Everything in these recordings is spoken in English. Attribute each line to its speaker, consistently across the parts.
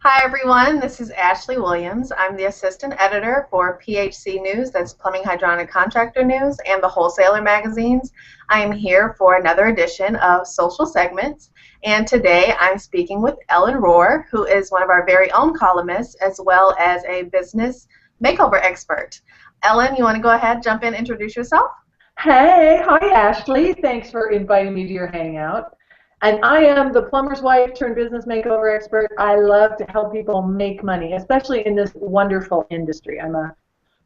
Speaker 1: Hi everyone, this is Ashley Williams. I'm the assistant editor for PHC News, that's Plumbing Hydronic Contractor News, and the Wholesaler magazines. I am here for another edition of Social Segments, and today I'm speaking with Ellen Rohr, who is one of our very own columnists, as well as a business makeover expert. Ellen, you want to go ahead, jump in, introduce yourself?
Speaker 2: Hey, hi Ashley. Thanks for inviting me to your hangout. And I am the plumber's wife turned business makeover expert. I love to help people make money, especially in this wonderful industry. I'm a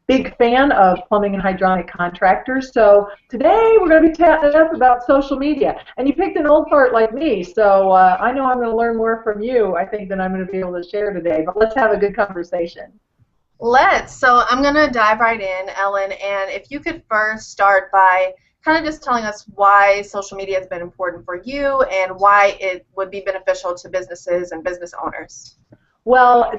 Speaker 2: big fan of plumbing and hydronic contractors. So today we're going to be chatting up about social media. And you picked an old fart like me, so I know I'm going to learn more from you, I think, than I'm going to be able to share today. But let's have a good conversation.
Speaker 1: Let's. So I'm going to dive right in, Ellen, and if you could first start by kind of just telling us why social media has been important for you and why it would be beneficial to businesses and business owners.
Speaker 2: Well,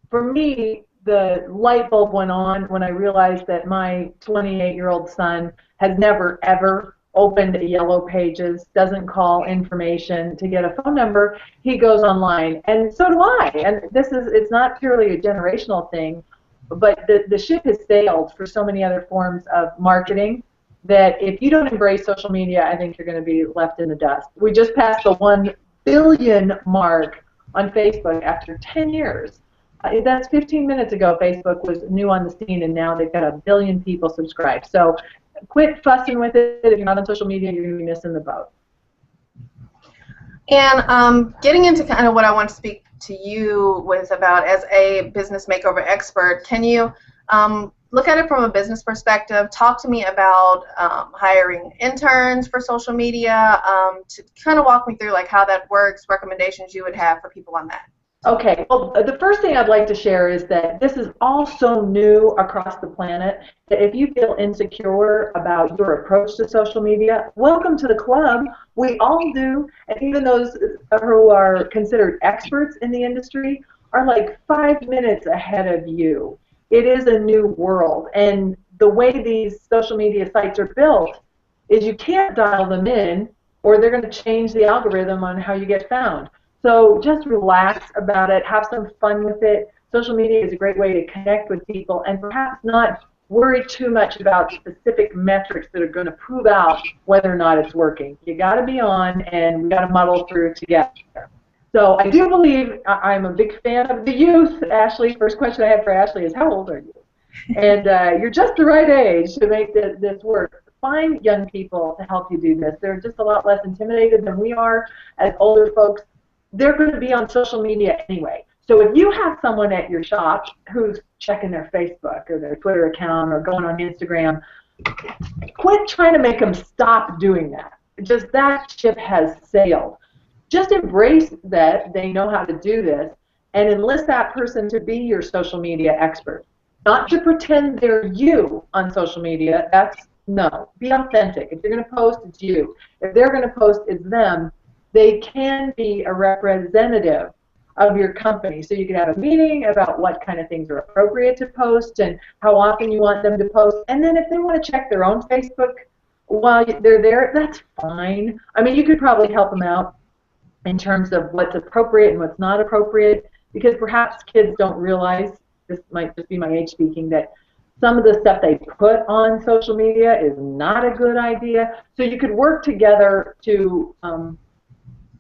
Speaker 2: for me, the light bulb went on when I realized that my 28-year-old son has never, ever opened Yellow Pages, doesn't call information to get a phone number. He goes online, and so do I. And it's not purely a generational thing, but the ship has sailed for so many other forms of marketing that if you don't embrace social media, I think you're going to be left in the dust. We just passed the 1 billion mark on Facebook after 10 years. That's 15 minutes ago. Facebook was new on the scene, and now they've got 1 billion people subscribed. So quit fussing with it. If you're not on social media, you're going to be missing the boat.
Speaker 1: And getting into kind of what I want to speak to you with about as a business makeover expert, can you look at it from a business perspective? Talk to me about hiring interns for social media, to kind of walk me through like how that works, recommendations you would have for people on that.
Speaker 2: Okay, well, the first thing I'd like to share is that this is all so new across the planet that if you feel insecure about your approach to social media, welcome to the club. We all do, and even those who are considered experts in the industry are like 5 minutes ahead of you. It is a new world, and the way these social media sites are built is you can't dial them in or they're going to change the algorithm on how you get found. So just relax about it, have some fun with it. Social media is a great way to connect with people and perhaps not worry too much about specific metrics that are going to prove out whether or not it's working. You got to be on, and we got to muddle through together. So I do believe I'm a big fan of the youth. Ashley, first question I have for Ashley is, how old are you? And you're just the right age to make this work. Find young people to help you do this. They're just a lot less intimidated than we are as older folks. They're going to be on social media anyway. So if you have someone at your shop who's checking their Facebook or their Twitter account or going on Instagram, quit trying to make them stop doing that. Just that ship has sailed. Just embrace that they know how to do this and enlist that person to be your social media expert. Not to pretend they're you on social media. No. Be authentic. If you're going to post, it's you. If they're going to post, it's them. They can be a representative of your company. So you can have a meeting about what kind of things are appropriate to post and how often you want them to post. And then if they want to check their own Facebook while they're there, that's fine. I mean, you could probably help them out in terms of what's appropriate and what's not appropriate, because perhaps kids don't realize, this might just be my age speaking, that some of the stuff they put on social media is not a good idea. So you could work together to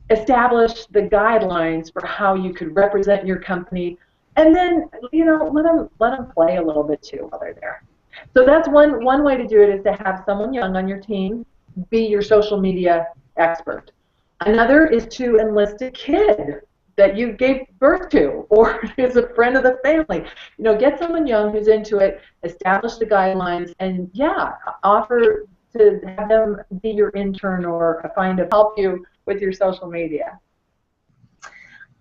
Speaker 2: establish the guidelines for how you could represent your company, and then let them play a little bit too while they're there. So that's one way to do it, is to have someone young on your team be your social media expert. Another is to enlist a kid that you gave birth to or is a friend of the family. Get someone young who's into it, establish the guidelines, and offer to have them be your intern or find to help you with your social media.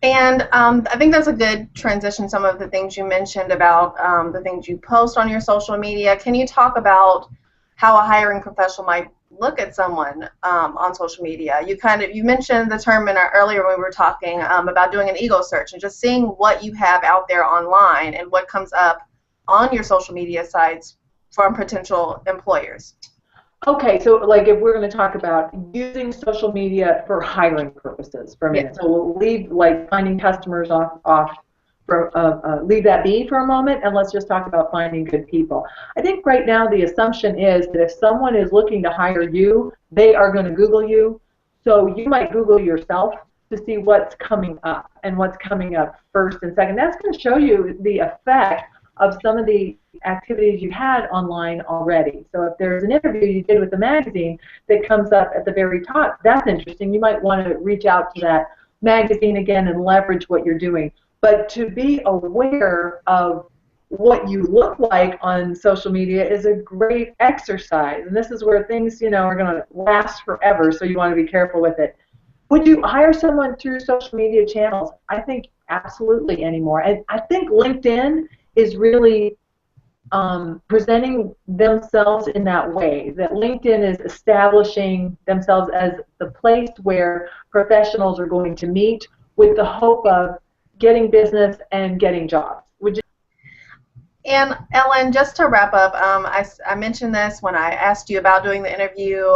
Speaker 1: And I think that's a good transition, some of the things you mentioned about the things you post on your social media. Can you talk about how a hiring professional might look at someone on social media? You mentioned the term earlier when we were talking about doing an ego search and just seeing what you have out there online and what comes up on your social media sites from potential employers.
Speaker 2: Okay, so like if we're going to talk about using social media for hiring purposes for a
Speaker 1: Yeah.
Speaker 2: minute, so we'll leave like finding customers off for leave that be for a moment, and let's just talk about finding good people. I think right now the assumption is that if someone is looking to hire you, they are going to Google you. So you might Google yourself to see what's coming up and what's coming up first and second. That's going to show you the effect of some of the activities you had online already. So if there's an interview you did with the magazine that comes up at the very top, that's interesting. You might want to reach out to that magazine again and leverage what you're doing. But to be aware of what you look like on social media is a great exercise. And this is where things, are going to last forever, so you want to be careful with it. Would you hire someone through social media channels? I think absolutely anymore. And I think LinkedIn is really presenting themselves in that way, that LinkedIn is establishing themselves as the place where professionals are going to meet with the hope of getting business and getting jobs. Would you?
Speaker 1: And Ellen, just to wrap up, I mentioned this when I asked you about doing the interview.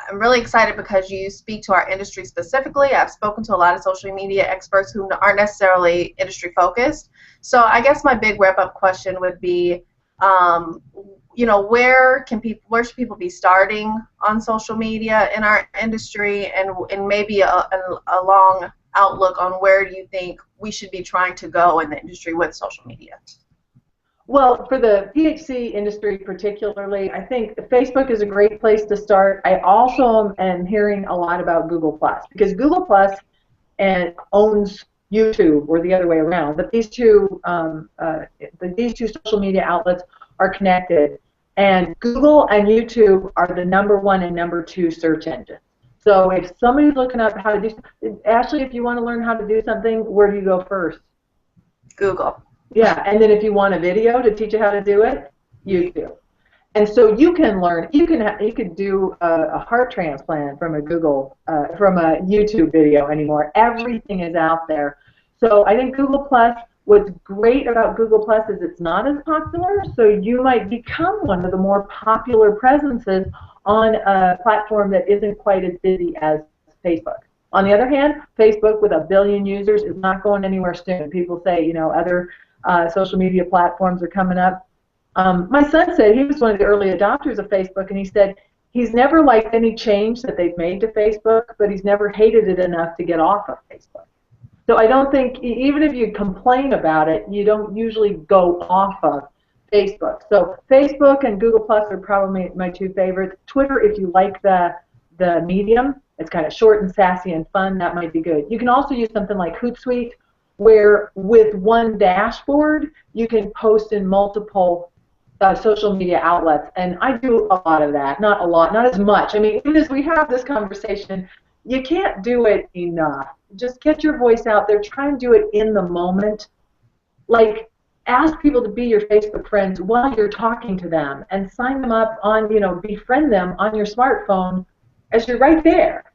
Speaker 1: I'm really excited because you speak to our industry specifically. I've spoken to a lot of social media experts who aren't necessarily industry focused. So I guess my big wrap up question would be, where should people be starting on social media in our industry, and maybe a long outlook on where do you think we should be trying to go in the industry with social media?
Speaker 2: Well, for the PHC industry particularly, I think Facebook is a great place to start. I also am hearing a lot about Google Plus, because Google Plus owns YouTube, or the other way around. But these two social media outlets are connected, and Google and YouTube are the #1 and #2 search engines. So if somebody's looking up how to do, Ashley, if you want to learn how to do something, where do you go first?
Speaker 1: Google.
Speaker 2: Yeah, and then if you want a video to teach you how to do it, YouTube. And so you can learn. You could do a heart transplant from a YouTube video anymore. Everything is out there. So I think Google Plus. What's great about Google Plus is it's not as popular. So you might become one of the more popular presences on a platform that isn't quite as busy as Facebook. On the other hand, Facebook with 1 billion users is not going anywhere soon. People say, other social media platforms are coming up. My son said he was one of the early adopters of Facebook, and he said he's never liked any change that they've made to Facebook, but he's never hated it enough to get off of Facebook. So I don't think, even if you complain about it, you don't usually go off of Facebook. So Facebook and Google Plus are probably my two favorites. Twitter, if you like the medium, it's kind of short and sassy and fun, that might be good. You can also use something like Hootsuite, where with one dashboard you can post in multiple social media outlets, and I do a lot of that. Not a lot, not as much. I mean, even as we have this conversation, you can't do it enough. Just get your voice out there. Try and do it in the moment. Like, ask people to be your Facebook friends while you're talking to them, and sign them up on, befriend them on your smartphone as you're right there.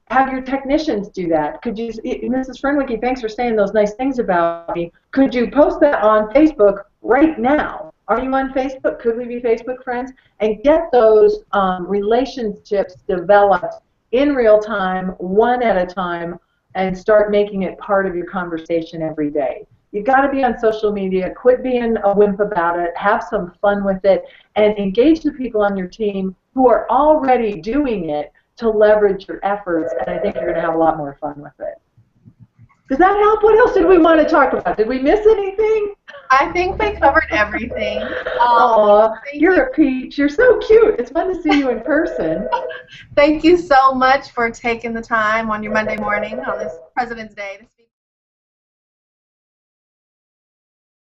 Speaker 2: Have your technicians do that. Could you, Mrs. Fernwicke, thanks for saying those nice things about me. Could you post that on Facebook right now? Are you on Facebook? Could we be Facebook friends? And get those relationships developed in real time, one at a time, and start making it part of your conversation every day. You've got to be on social media. Quit being a wimp about it. Have some fun with it, and engage the people on your team who are already doing it to leverage your efforts, and I think you're going to have a lot more fun with it. Does that help? What else did we want to talk about? Did we miss anything?
Speaker 1: I think we covered everything.
Speaker 2: Aw, you're a peach. You're so cute. It's fun to see you in person.
Speaker 1: Thank you so much for taking the time on your Monday morning on this President's Day to speak.